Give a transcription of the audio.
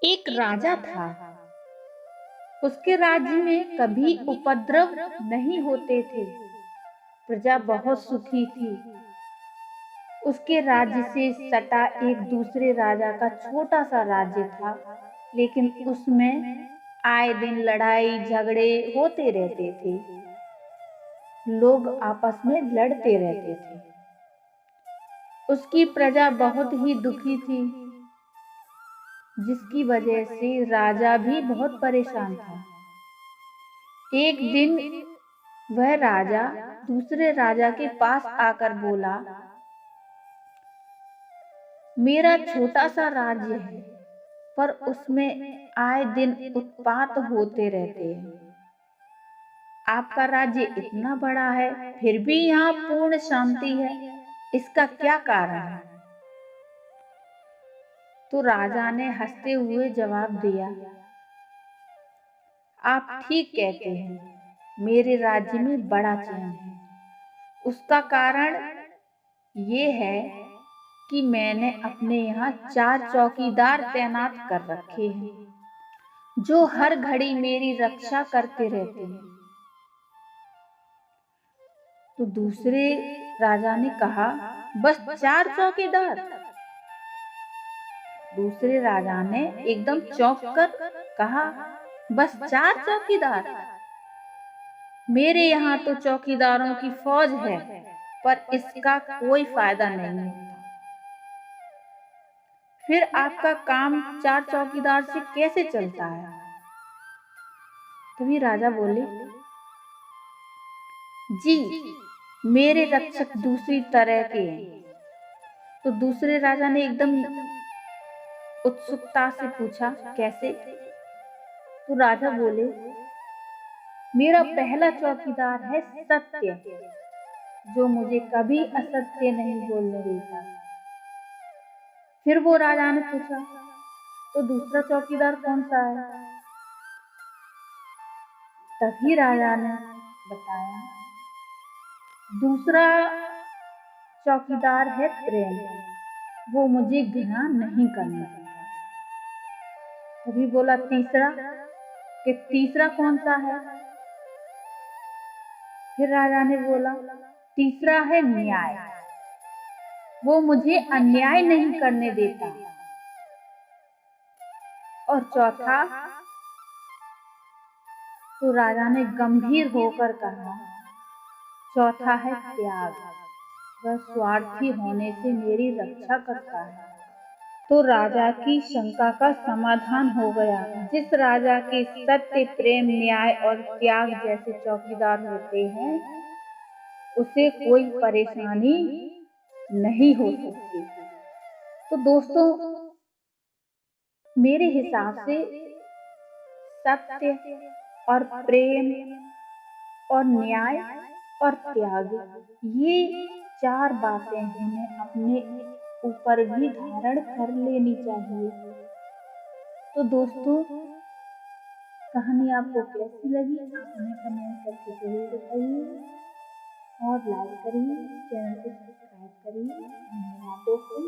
एक राजा था। उसके राज्य में कभी उपद्रव नहीं होते थे। प्रजा बहुत सुखी थी। उसके राज्य से सटा एक दूसरे राजा का छोटा सा राज्य था, लेकिन उसमें आए दिन लड़ाई झगड़े होते रहते थे। लोग आपस में लड़ते रहते थे। उसकी प्रजा बहुत ही दुखी थी, जिसकी वजह से राजा भी बहुत परेशान था। एक दिन वह राजा दूसरे राजा के पास आकर बोला, मेरा छोटा सा राज्य है, पर उसमें आए दिन उत्पात होते रहते हैं। आपका राज्य इतना बड़ा है, फिर भी यहाँ पूर्ण शांति है, इसका क्या कारण है? तो राजा ने हंसते हुए जवाब दिया, आप ठीक कहते हैं, मेरे राज्य में बड़ा चैन है। उसका कारण ये है कि मैंने अपने यहाँ 4 चौकीदार तैनात कर रखे हैं, जो हर घड़ी मेरी रक्षा करते रहते हैं। तो दूसरे राजा ने कहा, बस 4 चौकीदार? दूसरे राजा ने एकदम चौंक कर कहा, बस 4 चौकीदार? मेरे यहाँ तो चौकीदारों की फौज है, पर इसका कोई फायदा नहीं होता। फिर आपका काम 4 चौकीदार से कैसे चलता है? तभी राजा बोले, जी, मेरे रक्षक दूसरी तरह के हैं। तो दूसरे राजा ने एकदम उत्सुकता से पूछा, कैसे? तो राजा बोले, मेरा पहला चौकीदार है सत्य, जो मुझे कभी असत्य नहीं बोलने देता। फिर वो राजा ने पूछा, तो दूसरा चौकीदार कौन सा है? तभी राजा ने बताया, दूसरा चौकीदार है प्रेम, वो मुझे घृणा नहीं करने देता। तभी बोला तीसरा, कि तीसरा कौन सा है? फिर राजा ने बोला, तीसरा है न्याय, वो मुझे अन्याय नहीं करने देता। और चौथा? तो राजा ने गंभीर होकर कहा, चौथा है त्याग, वह स्वार्थी होने से मेरी रक्षा करता है। तो राजा की शंका का समाधान हो गया। जिस राजा के सत्य, प्रेम, न्याय और त्याग जैसे चौकीदार होते हैं, उसे कोई परेशानी नहीं हो सकती। तो दोस्तों, मेरे हिसाब से सत्य और प्रेम और न्याय और त्याग, ये 4 बातें हमें अपने ऊपर भी धारण कर लेनी चाहिए। तो दोस्तों, कहानी आपको कैसी लगी? आप हमें कमेंट करके जरूर बताइए और लाइक करिए, चैनल को सब्सक्राइब करिए। धन्यवाद दोस्तों।